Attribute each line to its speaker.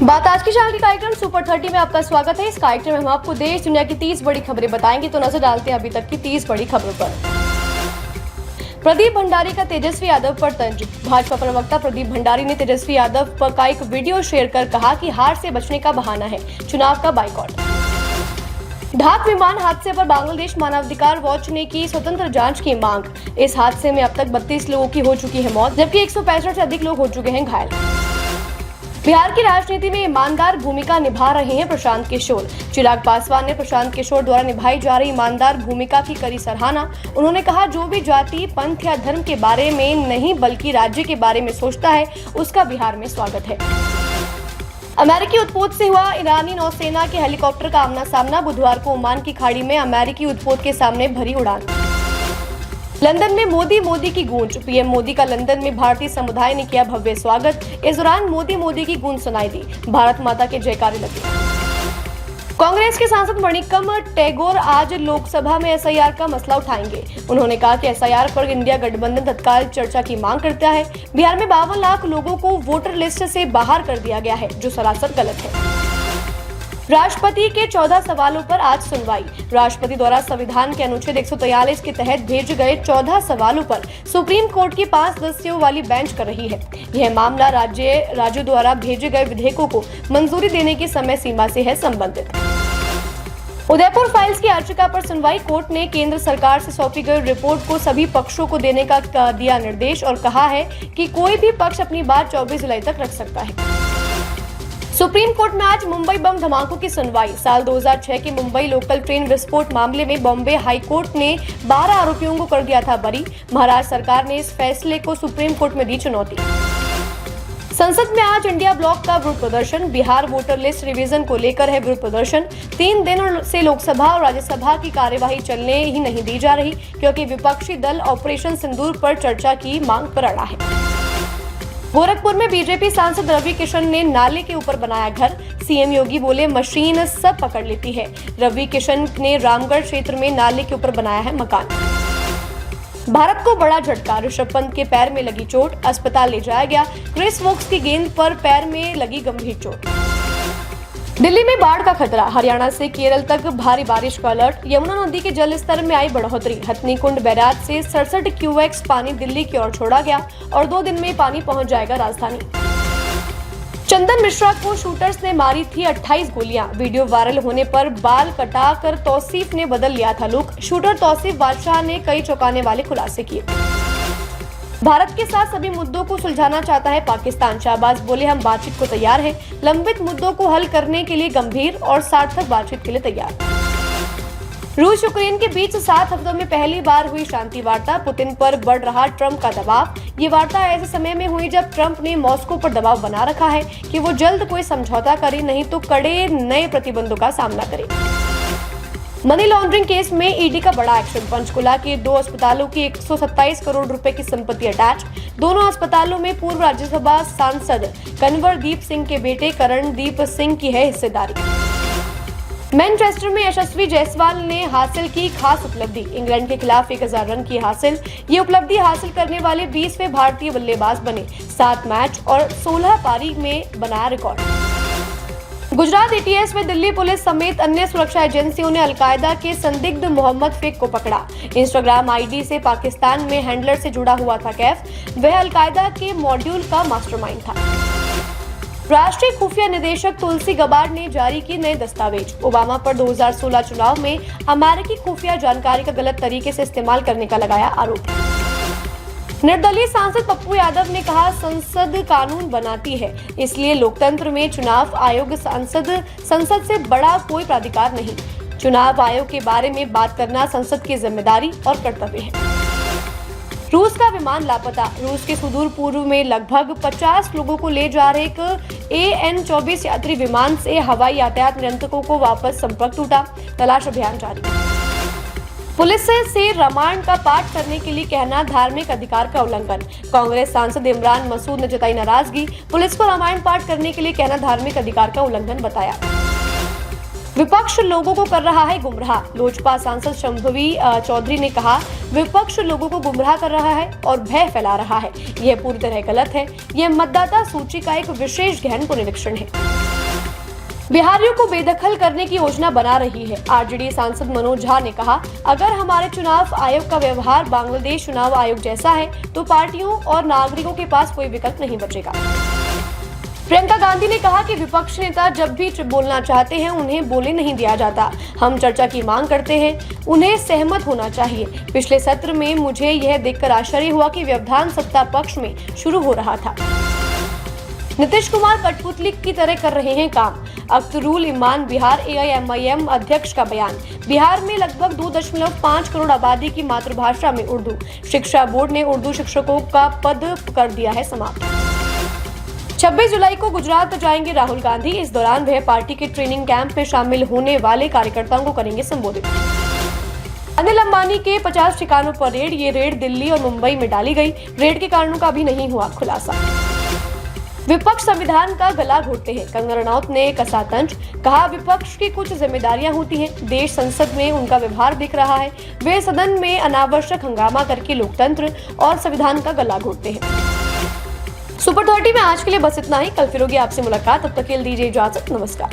Speaker 1: बात आज के चैनल के कार्यक्रम सुपर 30 में आपका स्वागत है। इस कार्यक्रम में हम आपको देश दुनिया की 30 बड़ी खबरें बताएंगे। तो नजर डालते हैं अभी तक की 30 बड़ी खबरों पर। प्रदीप भंडारी का तेजस्वी यादव पर तंज। भाजपा प्रवक्ता प्रदीप भंडारी ने तेजस्वी यादव का एक वीडियो शेयर कर कहा कि हार से बचने का बहाना है, चुनाव का बाइकॉट। ढाक विमान हादसे पर बांग्लादेश मानवाधिकार वॉच ने की स्वतंत्र जांच की मांग। इस हादसे में अब तक 32 लोगों की हो चुकी है मौत, जबकि 165 से अधिक लोग हो चुके हैं घायल। बिहार की राजनीति में ईमानदार भूमिका निभा रहे हैं प्रशांत किशोर। चिराग पासवान ने प्रशांत किशोर द्वारा निभाई जा रही ईमानदार भूमिका की करी सराहना। उन्होंने कहा, जो भी जाति, पंथ या धर्म के बारे में नहीं बल्कि राज्य के बारे में सोचता है, उसका बिहार में स्वागत है। अमेरिकी उद्पोत से हुआ ईरानी नौसेना के हेलीकॉप्टर का आमना सामना। बुधवार को ओमान की खाड़ी में अमेरिकी उद्पोत के सामने भरी उड़ान। लंदन में मोदी की गूंज। पीएम मोदी का लंदन में भारतीय समुदाय ने किया भव्य स्वागत। इस दौरान मोदी की गूंज सुनाई दी। भारत माता के जयकारे लगे। कांग्रेस के सांसद मणिकम टैगोर आज लोकसभा में एसआईआर का मसला उठाएंगे। उन्होंने कहा कि एसआईआर पर इंडिया गठबंधन तत्काल चर्चा की मांग करता है। बिहार में 52 लाख लोगों को वोटर लिस्ट से बाहर कर दिया गया है, जो सरासर गलत है। राष्ट्रपति के 14 सवालों पर आज सुनवाई। राष्ट्रपति द्वारा संविधान के अनुच्छेद 143 के तहत भेजे गए 14 सवालों पर सुप्रीम कोर्ट की 5 सदस्यों वाली बेंच कर रही है। यह मामला राज्यों द्वारा भेजे गए विधेयकों को मंजूरी देने की समय सीमा से है संबंधित। उदयपुर फाइल्स की याचिका पर सुनवाई। कोर्ट ने केंद्र सरकार से सौंपी गई रिपोर्ट को सभी पक्षों को देने का दिया निर्देश और कहा है कि कोई भी पक्ष अपनी बात 24 जुलाई तक रख सकता है। सुप्रीम कोर्ट में आज मुंबई बम धमाकों की सुनवाई। साल 2006 के मुंबई लोकल ट्रेन विस्फोट मामले में बॉम्बे हाई कोर्ट ने 12 आरोपियों को कर दिया था बरी। महाराष्ट्र सरकार ने इस फैसले को सुप्रीम कोर्ट में दी चुनौती। संसद में आज इंडिया ब्लॉक का विरोध प्रदर्शन। बिहार वोटर लिस्ट रिवीजन को लेकर है विरोध प्रदर्शन। 3 दिनों से लोकसभा और राज्यसभा की कार्यवाही चलने ही नहीं दी जा रही, क्योंकि विपक्षी दल ऑपरेशन सिंदूर पर चर्चा की मांग पर अड़ा है। गोरखपुर में बीजेपी सांसद रवि किशन ने नाले के ऊपर बनाया घर। सीएम योगी बोले, मशीन सब पकड़ लेती है। रवि किशन ने रामगढ़ क्षेत्र में नाले के ऊपर बनाया है मकान। भारत को बड़ा झटका। ऋषभ पंत के पैर में लगी चोट, अस्पताल ले जाया गया। क्रिस वोक्स की गेंद पर पैर में लगी गंभीर चोट। दिल्ली में बाढ़ का खतरा। हरियाणा से केरल तक भारी बारिश का अलर्ट। यमुना नदी के जल स्तर में आई बढ़ोतरी। हथनीकुंड बैराज से 67 क्यूएक्स पानी दिल्ली की ओर छोड़ा गया और 2 दिन में पानी पहुंच जाएगा राजधानी। चंदन मिश्रा को शूटर्स ने मारी थी 28 गोलियां। वीडियो वायरल होने पर बाल कटाकर तौसीफ ने बदल लिया था लुक। शूटर तौसीफ बादशाह ने कई चौंकाने वाले खुलासे किए। भारत के साथ सभी मुद्दों को सुलझाना चाहता है पाकिस्तान। शाहबाज बोले, हम बातचीत को तैयार हैं। लंबित मुद्दों को हल करने के लिए गंभीर और सार्थक बातचीत के लिए तैयार। रूस यूक्रेन के बीच 7 हफ्तों में पहली बार हुई शांति वार्ता। पुतिन पर बढ़ रहा ट्रंप का दबाव। ये वार्ता ऐसे समय में हुई जब ट्रंप ने मॉस्को पर दबाव बना रखा है कि वो जल्द कोई समझौता करे, नहीं तो कड़े नए प्रतिबंधों का सामना करे। मनी लॉन्ड्रिंग केस में ईडी का बड़ा एक्शन। पंचकुला के 2 अस्पतालों की 127 करोड़ रुपए की संपत्ति अटैच। दोनों अस्पतालों में पूर्व राज्यसभा सांसद कंवरदीप सिंह के बेटे करणदीप सिंह की है हिस्सेदारी। मैनचेस्टर में यशस्वी जायसवाल ने हासिल की खास उपलब्धि। इंग्लैंड के खिलाफ 1000 रन की हासिल। ये उपलब्धि हासिल करने वाले 20वें भारतीय बल्लेबाज बने। 7 मैच और 16 पारी में बनाया रिकॉर्ड। गुजरात एटीएस में दिल्ली पुलिस समेत अन्य सुरक्षा एजेंसियों ने अलकायदा के संदिग्ध मोहम्मद फेक को पकड़ा। इंस्टाग्राम आईडी से पाकिस्तान में हैंडलर से जुड़ा हुआ था कैफ। वह अलकायदा के मॉड्यूल का मास्टरमाइंड था। राष्ट्रीय खुफिया निदेशक तुलसी गबार्ड ने जारी की नए दस्तावेज। ओबामा पर 2016 चुनाव में अमेरिकी खुफिया जानकारी का गलत तरीके से इस्तेमाल करने का लगाया आरोप। निर्दलीय सांसद पप्पू यादव ने कहा, संसद कानून बनाती है, इसलिए लोकतंत्र में चुनाव आयोग संसद से बड़ा कोई प्राधिकार नहीं। चुनाव आयोग के बारे में बात करना संसद की जिम्मेदारी और कर्तव्य है। रूस का विमान लापता। रूस के सुदूर पूर्व में लगभग 50 लोगों को ले जा रहे एक AN-24 यात्री विमान से हवाई यातायात नियंत्रकों को वापस संपर्क टूटा। तलाश अभियान जारी। पुलिस से रामायण का पाठ करने के लिए कहना धार्मिक अधिकार का उल्लंघन। कांग्रेस सांसद इमरान मसूद ने जताई नाराजगी। पुलिस को रामायण पाठ करने के लिए कहना धार्मिक अधिकार का उल्लंघन बताया। विपक्ष लोगों को कर रहा है गुमराह। लोजपा सांसद शंभवी चौधरी ने कहा, विपक्ष लोगों को गुमराह कर रहा है और भय फैला रहा है। यह पूरी तरह गलत है। यह मतदाता सूची का एक विशेष गहन पुनरीक्षण है। बिहारियों को बेदखल करने की योजना बना रही है। आरजेडी सांसद मनोज झा ने कहा, अगर हमारे चुनाव आयोग का व्यवहार बांग्लादेश चुनाव आयोग जैसा है तो पार्टियों और नागरिकों के पास कोई विकल्प नहीं बचेगा। प्रियंका गांधी ने कहा कि विपक्ष नेता जब भी बोलना चाहते हैं उन्हें बोलने नहीं दिया जाता। हम चर्चा की मांग करते हैं, उन्हें सहमत होना चाहिए। पिछले सत्र में मुझे यह देखकर आश्चर्य हुआ कि व्यवधान सत्ता पक्ष में शुरू हो रहा था। नीतीश कुमार कठपुतली की तरह कर रहे हैं काम। अख्तरुल इमान बिहार AIMIM अध्यक्ष का बयान। बिहार में लगभग 2.5 करोड़ आबादी की मातृभाषा में उर्दू। शिक्षा बोर्ड ने उर्दू शिक्षकों का पद कर दिया है समाप्त। 26 जुलाई को गुजरात जाएंगे राहुल गांधी। इस दौरान वह पार्टी के ट्रेनिंग कैंप में शामिल होने वाले कार्यकर्ताओं को करेंगे संबोधित। अनिल अंबानी के 50 ठिकानों पर रेड। ये रेड दिल्ली और मुंबई में डाली गई। रेड के कारणों का भी नहीं हुआ खुलासा। विपक्ष संविधान का गला घोटते हैं। कंगना रनौत ने कसा तंज। कहा, विपक्ष की कुछ जिम्मेदारियां होती हैं। देश संसद में उनका व्यवहार दिख रहा है। वे सदन में अनावश्यक हंगामा करके लोकतंत्र और संविधान का गला घोटते हैं। सुपर 30 में आज के लिए बस इतना ही। कल फिर होगी आपसे मुलाकात। तब तक के लिए दीजिए इजाजत। नमस्कार।